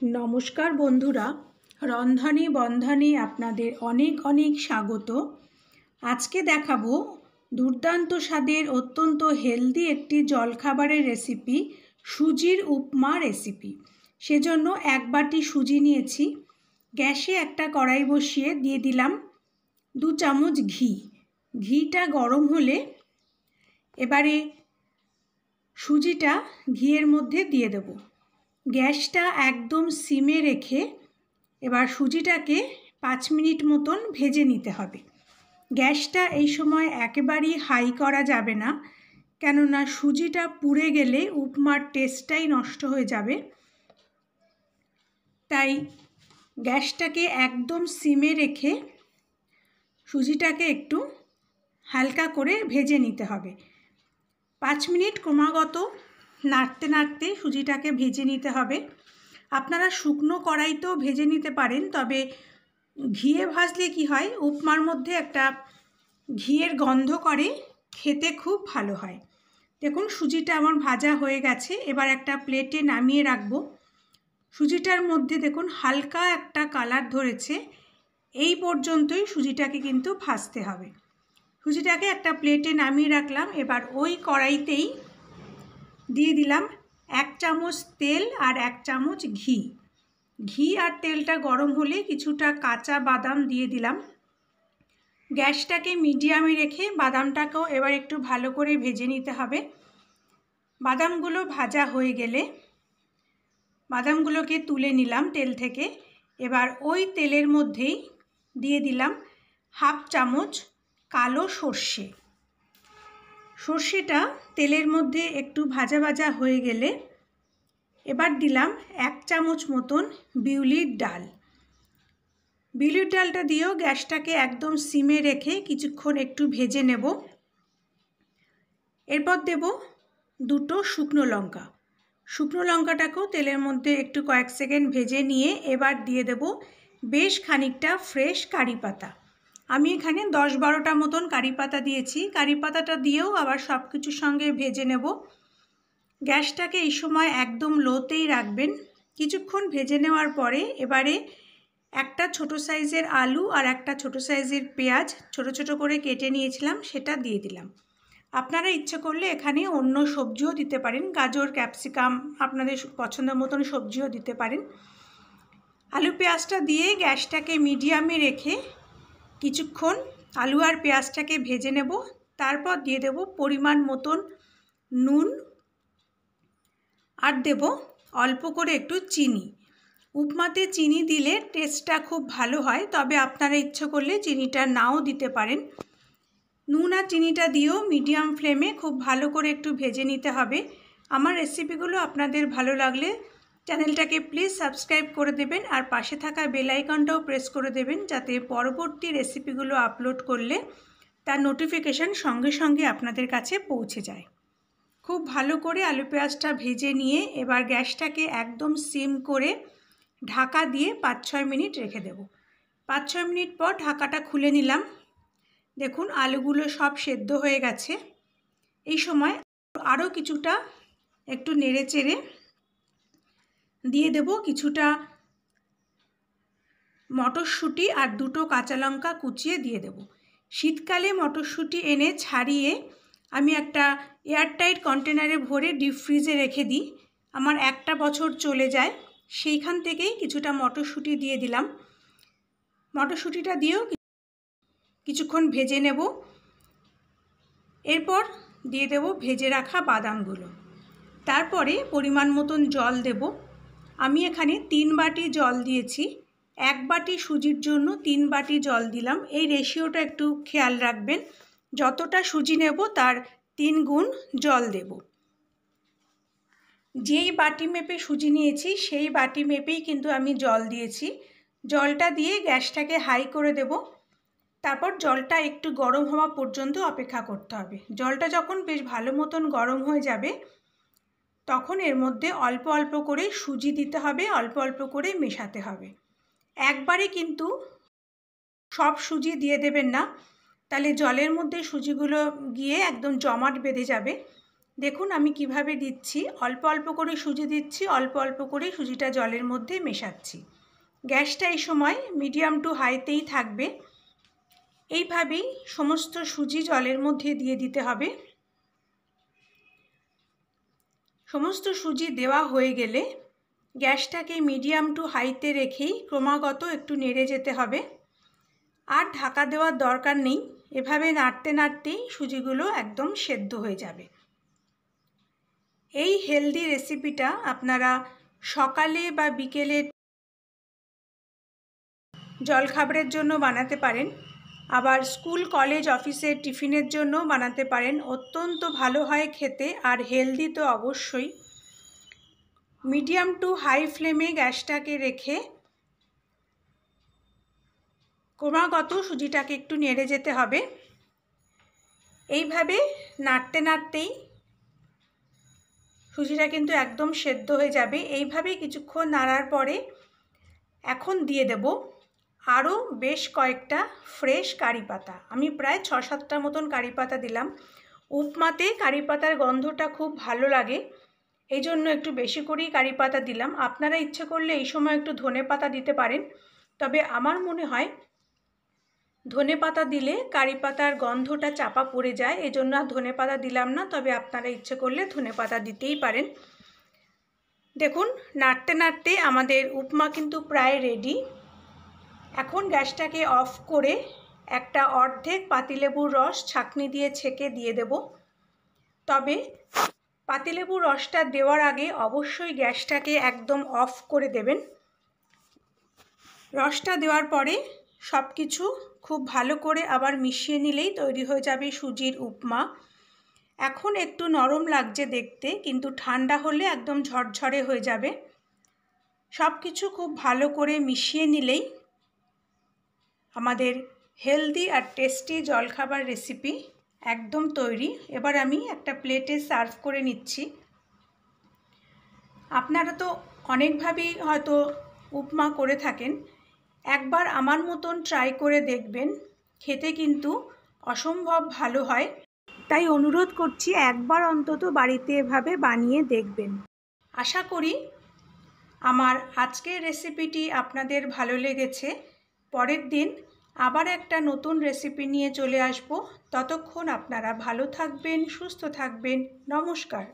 নমস্কার বন্ধুরা, রন্ধনে বন্ধনে আপনাদের অনেক অনেক স্বাগত। আজকে দেখাবো দুর্দান্ত স্বাদের অত্যন্ত হেলদি একটি জলখাবারের রেসিপি, সুজির উপমা রেসিপি। সেজন্য এক বাটি সুজি নিয়েছি। গ্যাসে একটা কড়াই বসিয়ে দিয়ে দিলাম 2 চামচ ঘি। ঘিটা গরম হলে এবারে সুজিটা ঘিয়ের মধ্যে দিয়ে দেব। গ্যাসটা একদম সিমে রেখে এবার সুজিটাকে 5 মিনিট মতন ভেজে নিতে হবে। গ্যাসটা এই সময় একেবারেই হাই করা যাবে না, কেননা সুজিটা পুড়ে গেলে উপমার টেস্টটাই নষ্ট হয়ে যাবে। তাই গ্যাসটাকে একদম সিমে রেখে সুজিটাকে একটু হালকা করে ভেজে নিতে হবে। 5 মিনিট ক্রমাগত নাড়তে নাড়তে সুজিটাকে ভেজে নিতে হবে। আপনারা শুকনো কড়াইতেও ভেজে নিতে পারেন, তবে ঘিয়ে ভাজলে কি হয়, উপমার মধ্যে একটা ঘিয়ের গন্ধ করে, খেতে খুব ভালো হয়। দেখুন সুজিটা আমার ভাজা হয়ে গেছে। এবার একটা প্লেটে নামিয়ে রাখবো। সুজিটার মধ্যে দেখুন হালকা একটা কালার ধরেছে। এই পর্যন্তই সুজিটাকে কিন্তু ভাজতে হবে। সুজিটাকে একটা প্লেটে নামিয়ে রাখলাম। এবার ওই কড়াইতেই দিয়ে দিলাম 1 চামচ তেল আর 1 চামচ ঘি। ঘি আর তেলটা গরম হলে কিছুটা কাঁচা বাদাম দিয়ে দিলাম। গ্যাসটাকে মিডিয়ামে রেখে বাদামটাকেও এবার একটু ভালো করে ভেজে নিতে হবে। বাদামগুলো ভাজা হয়ে গেলে বাদামগুলোকে তুলে নিলাম তেল থেকে। এবার ওই তেলের মধ্যেই দিয়ে দিলাম 1/2 চামচ কালো সর্ষে। সর্ষেটা তেলের মধ্যে একটু ভাজা ভাজা হয়ে গেলে এবার দিলাম 1 চামচ মতন বিউলির ডাল। বিউলির ডালটা দিয়েও গ্যাসটাকে একদম সিমে রেখে কিছুক্ষণ একটু ভেজে নেব। এরপর দেব 2টো শুকনো লঙ্কা। শুকনো লঙ্কাটাকেও তেলের মধ্যে একটু কয়েক সেকেন্ড ভেজে নিয়ে এবার দিয়ে দেব বেশ খানিকটা ফ্রেশ কারি পাতা। আমি এখানে 10-12টা মতন কারি পাতা দিয়েছি। কারি পাতাটা দিয়েও আবার সব কিছুর সঙ্গে ভেজে নেব। গ্যাসটাকে এই সময় একদম লোতেই রাখবেন। কিছুক্ষণ ভেজে নেওয়ার পরে এবারে একটা ছোট সাইজের আলু আর একটা ছোট সাইজের পেঁয়াজ ছোট ছোট করে কেটে নিয়েছিলাম, সেটা দিয়ে দিলাম। আপনারা ইচ্ছে করলে এখানে অন্য সবজিও দিতে পারেন, গাজর, ক্যাপসিকাম, আপনাদের পছন্দ মতন সবজিও দিতে পারেন। আলু পেঁয়াজটা দিয়ে গ্যাসটাকে মিডিয়ামে রেখে কিছুক্ষণ আলু আর পেঁয়াজটাকে ভেজে নেব। তারপর দিয়ে দেব পরিমাণ মতন নুন আর দেব অল্প করে একটু চিনি। উপমাতে চিনি দিলে টেস্টটা খুব ভালো হয়, তবে আপনারা ইচ্ছে করলে চিনিটা নাও দিতে পারেন। নুন আর চিনিটা দিয়েও মিডিয়াম ফ্লেমে খুব ভালো করে একটু ভেজে নিতে হবে। আমার রেসিপিগুলো আপনাদের ভালো লাগলে চ্যানেলটাকে প্লিজ সাবস্ক্রাইব করে দেবেন আর পাশে থাকা বেল আইকনটাও প্রেস করে দেবেন, যাতে পরবর্তী রেসিপিগুলো আপলোড করলে তার নোটিফিকেশান সঙ্গে সঙ্গে আপনাদের কাছে পৌঁছে যায়। খুব ভালো করে আলু পেঁয়াজটা ভেজে নিয়ে এবার গ্যাসটাকে একদম সিম করে ঢাকা দিয়ে 5-6 মিনিট রেখে দেব। 5-6 মিনিট পর ঢাকাটা খুলে নিলাম। দেখুন আলুগুলো সব সেদ্ধ হয়ে গেছে। এই সময় আরও কিছুটা একটু নেড়ে চেড়ে দিয়ে দেব কিছুটা মটরশুঁটি আর 2টো কাঁচা লঙ্কা কুচিয়ে দিয়ে দেব। শীতকালে মটরশুঁটি এনে ছাড়িয়ে আমি একটা এয়ারটাইট কন্টেনারে ভরে ডিপ ফ্রিজে রেখে দিই। আমার 1টা বছর চলে যায়। সেইখান থেকেই কিছুটা মটরশুঁটি দিয়ে দিলাম। মটরশুঁটিটা দিয়েও কিছুক্ষণ ভেজে নেব। এরপর দিয়ে দেব ভেজে রাখা বাদামগুলো। তারপরে পরিমাণ মতন জল দেব। আমি এখানে 3 বাটি জল দিয়েছি। 1 বাটি সুজির জন্য 3 বাটি জল দিলাম। এই রেশিওটা একটু খেয়াল রাখবেন। যতটা সুজি নেব তার 3 গুণ জল দেব। যেই বাটি মেপে সুজি নিয়েছি সেই বাটি মেপেই কিন্তু আমি জল দিয়েছি। জলটা দিয়ে গ্যাসটাকে হাই করে দেব। তারপর জলটা একটু গরম হওয়া পর্যন্ত অপেক্ষা করতে হবে। জলটা যখন বেশ ভালো মতন গরম হয়ে যাবে তখন এর মধ্যে অল্প অল্প করে সুজি দিতে হবে, অল্প অল্প করে মেশাতে হবে। একবারে কিন্তু সব সুজি দিয়ে দেবেন না, তাহলে জলের মধ্যে সুজিগুলো গিয়ে একদম জমাট বেঁধে যাবে। দেখুন আমি কিভাবে দিচ্ছি, অল্প অল্প করে সুজি দিচ্ছি, অল্প অল্প করে সুজিটা জলের মধ্যে মেশাচ্ছি। গ্যাসটা এই সময় মিডিয়াম টু হাইতেই থাকবে। এইভাবেই সমস্ত সুজি জলের মধ্যে দিয়ে দিতে হবে। সমস্ত সুজি দেওয়া হয়ে গেলে গ্যাসটাকে মিডিয়াম টু হাইতে রেখেই ক্রমাগত একটু নেড়ে যেতে হবে। আর ঢাকা দেওয়ার দরকার নেই, এভাবে নাড়তে নাড়তেই সুজিগুলো একদম সেদ্ধ হয়ে যাবে। এই হেলদি রেসিপিটা আপনারা সকালে বা বিকেলে জলখাবারের জন্য বানাতে পারেন, আবার স্কুল কলেজ অফিসের টিফিনের জন্য বানাতে পারেন। অত্যন্ত ভালো হয় খেতে, আর হেলদি তো অবশ্যই। মিডিয়াম টু হাই ফ্লেমে গ্যাসটাকে রেখে ক্রমাগত সুজিটাকে একটু নেড়ে যেতে হবে। এইভাবে নাড়তে নাড়তেই সুজিটা কিন্তু একদম সেদ্ধ হয়ে যাবে। এইভাবেই কিছুক্ষণ নাড়ার পরে এখন দিয়ে দেব আরও বেশ কয়েকটা ফ্রেশ কারি পাতা। আমি প্রায় 6-7টা মতন কারি পাতা দিলাম। উপমাতে কারি পাতার গন্ধটা খুব ভালো লাগে, এই জন্য একটু বেশি করেই কারি পাতা দিলাম। আপনারা ইচ্ছে করলে এই সময় একটু ধনে পাতা দিতে পারেন, তবে আমার মনে হয় ধনে পাতা দিলে কারি পাতার গন্ধটা চাপা পড়ে যায়, এই জন্য আর ধনে পাতা দিলাম না। তবে আপনারা ইচ্ছে করলে ধনে পাতা দিতেই পারেন। দেখুন নাড়তে নাড়তে আমাদের উপমা কিন্তু প্রায় রেডি। এখন গ্যাসটাকে অফ করে একটা অর্ধেক পাতিলেবুর রস ছাঁকনি দিয়ে ছেঁকে দিয়ে দেব। তবে পাতিলেবুর রসটা দেওয়ার আগে অবশ্যই গ্যাসটাকে একদম অফ করে দেবেন। রসটা দেওয়ার পরে সব কিছু খুব ভালো করে আবার মিশিয়ে নিলেই তৈরি হয়ে যাবে সুজির উপমা। এখন একটু নরম লাগছে দেখতে, কিন্তু ঠান্ডা হলে একদম ঝরঝরে হয়ে যাবে। সব কিছু খুব ভালো করে মিশিয়ে নিলেই আমাদের হেলদি আর টেস্টি জলখাবার রেসিপি একদম তৈরি। এবার আমি একটা প্লেটে সার্ভ করে নিচ্ছি। আপনারা তো অনেকভাবেই হয়তো উপমা করে থাকেন, একবার আমার মতন ট্রাই করে দেখবেন, খেতে কিন্তু অসম্ভব ভালো হয়। তাই অনুরোধ করছি একবার অন্তত বাড়িতে এভাবে বানিয়ে দেখবেন। আশা করি আমার আজকের রেসিপিটি আপনাদের ভালো লেগেছে। পরের দিন আবার একটা নতুন রেসিপি নিয়ে চলে আসব। ততক্ষণ আপনারা ভালো থাকবেন, সুস্থ থাকবেন। নমস্কার।